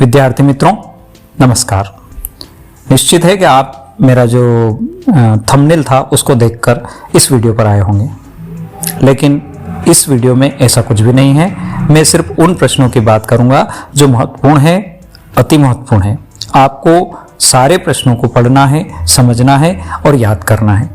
विद्यार्थी मित्रों नमस्कार। निश्चित है कि आप मेरा जो थंबनेल था उसको देखकर इस वीडियो पर आए होंगे, लेकिन इस वीडियो में ऐसा कुछ भी नहीं है। मैं सिर्फ उन प्रश्नों की बात करूंगा जो महत्वपूर्ण है, अति महत्वपूर्ण है। आपको सारे प्रश्नों को पढ़ना है, समझना है और याद करना है।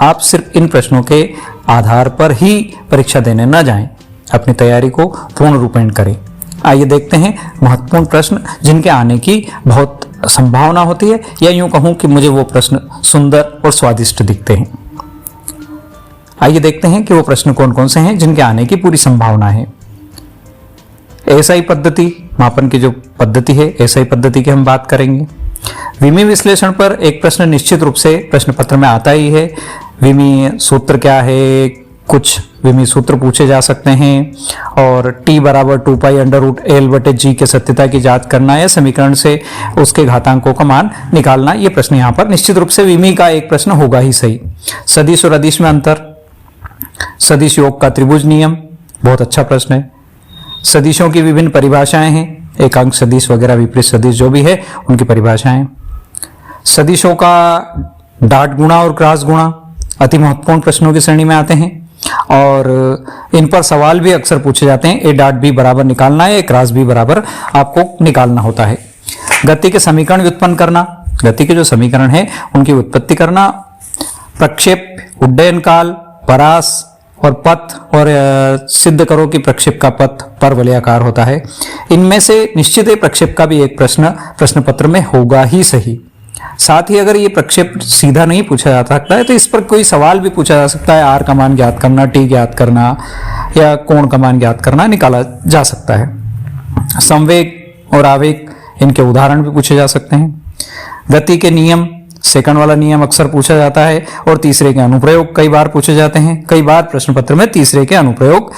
आप सिर्फ इन प्रश्नों के आधार पर ही परीक्षा देने न जाएं, अपनी तैयारी को पूर्ण रूपेण करें। आइए देखते हैं महत्वपूर्ण प्रश्न जिनके आने की बहुत संभावना होती है, या यूं कहूं कि मुझे वो प्रश्न सुंदर और स्वादिष्ट दिखते हैं। आइए देखते हैं कि वो प्रश्न कौन कौन से हैं जिनके आने की पूरी संभावना है। एसआई पद्धति, मापन की जो पद्धति है, एसआई पद्धति की हम बात करेंगे। विमी विश्लेषण पर एक प्रश्न निश्चित रूप से प्रश्न पत्र में आता ही है। विमी सूत्र क्या है, कुछ विमी सूत्र पूछे जा सकते हैं। और t बराबर 2π√L/g के सत्यता की जांच करना या समीकरण से उसके घातांकों का मान निकालना, ये प्रश्न यहाँ पर निश्चित रूप से विमी का एक प्रश्न होगा ही सही। सदिश और अदिश में अंतर, सदिश योग का त्रिभुज नियम, बहुत अच्छा प्रश्न है। सदिशों की विभिन्न परिभाषाएं हैं, एकांक सदिश वगैरह, विपरीत सदिश जो भी है उनकी परिभाषाएं। सदिशों का डाट गुणा और क्रॉस गुणा अति महत्वपूर्ण प्रश्नों की श्रेणी में आते हैं और इन पर सवाल भी अक्सर पूछे जाते हैं। ए डाट बी बराबर निकालना है, ए क्रॉस बी बराबर आपको निकालना होता है। गति के समीकरण व्युत्पन्न करना, गति के जो समीकरण है उनकी उत्पत्ति करना। प्रक्षेप, उड्डयन काल, परास और पथ, और सिद्ध करो कि प्रक्षेप का पथ परवलयाकार होता है। इनमें से निश्चित है प्रक्षेप का भी एक प्रश्न पत्र में होगा ही सही। साथ ही अगर ये प्रक्षेप सीधा नहीं पूछा जा सकता है तो इस पर कोई सवाल भी पूछा जा सकता है। आर का मान ज्ञात करना, टी ज्ञात करना या कोण का मान ज्ञात करना निकाला जा सकता है। संवेग और आवेग, इनके उदाहरण भी पूछे जा सकते हैं। गति के नियम, सेकंड वाला नियम अक्सर पूछा जाता है और तीसरे के अनुप्रयोग कई बार पूछे जाते हैं। कई बार प्रश्न पत्र में तीसरे के अनुप्रयोग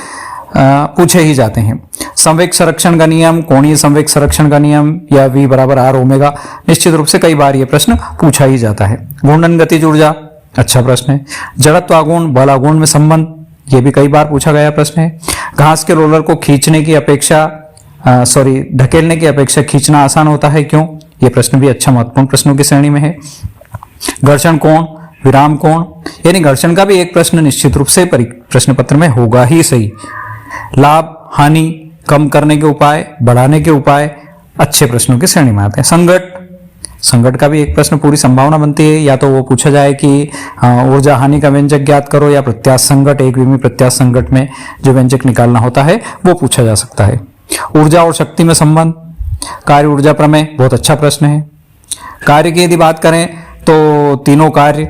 पूछे ही जाते हैं। संवेग संरक्षण का नियम, कोणीय संवेग संरक्षण का नियम या V बराबर R ओमेगा, निश्चित रूप से कई बार ये प्रश्न पूछा ही जाता है। घूर्णन गतिज ऊर्जा, अच्छा प्रश्न है। जड़त्व आघूर्ण, बल आघूर्ण में संबंध, ये भी कई बार पूछा गया प्रश्न है। घास के रोलर को खींचने की अपेक्षा ढकेलने की अपेक्षा खींचना आसान होता है, क्यों? ये प्रश्न भी अच्छा महत्वपूर्ण प्रश्नों की श्रेणी में है। घर्षण कोण, विराम कोण, यानी घर्षण का भी एक प्रश्न निश्चित रूप से प्रश्न पत्र में होगा ही सही। लाभ हानि कम करने के उपाय, बढ़ाने के उपाय, अच्छे प्रश्नों की श्रेणी में आते हैं। संघट का भी एक प्रश्न पूरी संभावना बनती है, या तो वो पूछा जाए कि ऊर्जा हानि का व्यंजक ज्ञात करो, या प्रत्यास्थ संघट, एक विमी प्रत्यास्थ संघट में जो व्यंजक निकालना होता है वो पूछा जा सकता है। ऊर्जा और शक्ति में संबंध, कार्य ऊर्जा प्रमेय, बहुत अच्छा प्रश्न है। कार्य की यदि बात करें तो तीनों कार्य,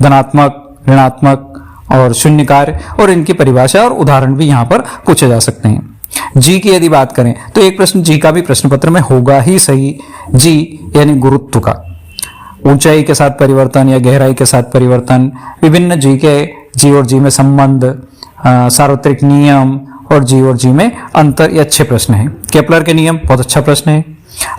धनात्मक, ऋणात्मक और शून्य कार्य, और इनकी परिभाषा और उदाहरण भी यहाँ पर पूछे जा सकते हैं। जी की यदि बात करें तो एक प्रश्न जी का भी प्रश्न पत्र में होगा ही सही। जी यानी गुरुत्व का, ऊंचाई के साथ परिवर्तन या गहराई के साथ परिवर्तन, विभिन्न जी के, जी और जी में संबंध, सार्वत्रिक नियम और जी और जी में अंतर, ये अच्छे प्रश्न हैं। केपलर के नियम, बहुत अच्छा प्रश्न है।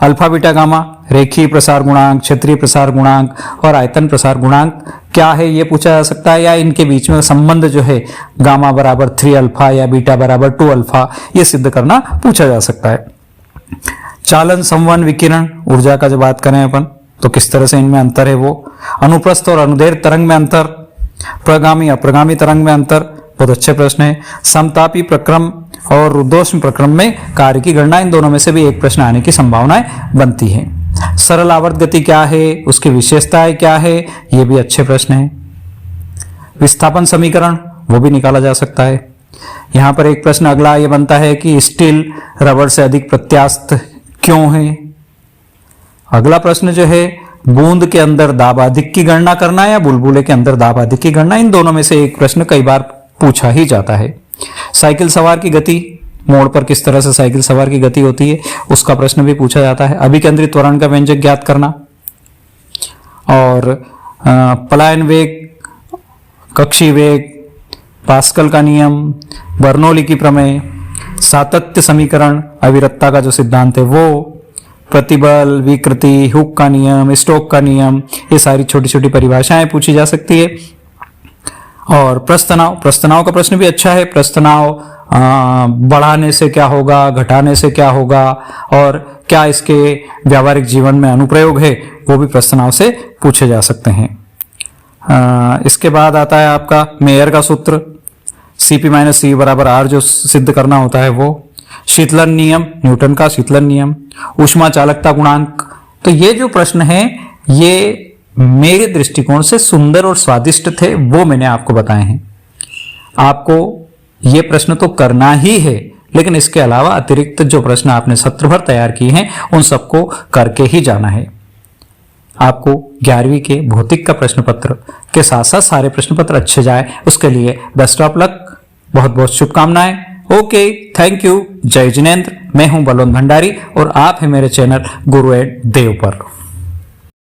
अल्फा बीटा गामा, रेखीय प्रसार गुणांक, क्षेत्रीय प्रसार गुणांक और आयतन प्रसार गुणांक क्या है ये पूछा जा सकता है, या इनके बीच में संबंध जो है गामा बराबर 3 अल्फा या बीटा बराबर 2 अल्फा, ये सिद्ध करना पूछा जा सकता है। चालन, संवहन, विकिरण, ऊर्जा का जो बात करें अपन तो किस तरह से इनमें अंतर है वो। अनुप्रस्थ और अनुदैर्घ्य तरंग में अंतर, प्रगामी अप्रगामी तरंग में अंतर, बहुत अच्छे प्रश्न है। समतापी प्रक्रम और रुद्धोष्म प्रक्रम में कार्य की गणना, इन दोनों में से भी एक प्रश्न आने की संभावनाएं बनती है। सरल आवर्त गति क्या है, उसकी विशेषताएं क्या है, ये भी अच्छे प्रश्न है। विस्थापन समीकरण, वो भी निकाला जा सकता है। यहां पर एक प्रश्न अगला ये बनता है कि स्टील रबड़ से अधिक प्रत्यास्थ क्यों है। अगला प्रश्न जो है, बूंद के अंदर दाब अधिक की गणना करना या बुलबुले के अंदर दाब अधिक की गणना, इन दोनों में से एक प्रश्न कई बार पूछा ही जाता है। साइकिल सवार की गति, मोड़ पर किस तरह से साइकिल सवार की गति होती है, उसका प्रश्न भी पूछा जाता है। अभिकेंद्रित त्वरण का व्यंजक ज्ञात करना, और पलायन वेग, कक्षीय वेग, पास्कल का नियम, बर्नौली की प्रमेय, सातत्य समीकरण, अविरतता का जो सिद्धांत है वो, प्रतिबल, विकृति, हुक का नियम, स्टोक का नियम, ये सारी छोटी छोटी परिभाषाएं पूछी जा सकती है। और प्रस्तनाव का प्रश्न भी अच्छा है। प्रस्तनाव बढ़ाने से क्या होगा, घटाने से क्या होगा, और क्या इसके व्यावहारिक जीवन में अनुप्रयोग है, वो भी प्रश्न से पूछे जा सकते हैं। इसके बाद आता है आपका मेयर का सूत्र, Cp माइनस सी बराबर आर, जो सिद्ध करना होता है वो। शीतलन नियम, न्यूटन का शीतलन नियम। ऊष्मा चालकता गुणांक। तो ये जो प्रश्न है ये मेरे दृष्टिकोण से सुंदर और स्वादिष्ट थे, वो मैंने आपको बताए हैं। आपको ये प्रश्न तो करना ही है, लेकिन इसके अलावा अतिरिक्त जो प्रश्न आपने सत्र भर तैयार किए हैं उन सबको करके ही जाना है। आपको 11वीं के भौतिक का प्रश्न पत्र के साथ साथ सारे प्रश्न पत्र अच्छे जाए, उसके लिए बेस्ट ऑफ लक, बहुत बहुत शुभकामनाएं। ओके, थैंक यू, जय जिनेंद्र। मैं हूं बलवंत भंडारी और आप हैं मेरे चैनल गुरु एड देव पर।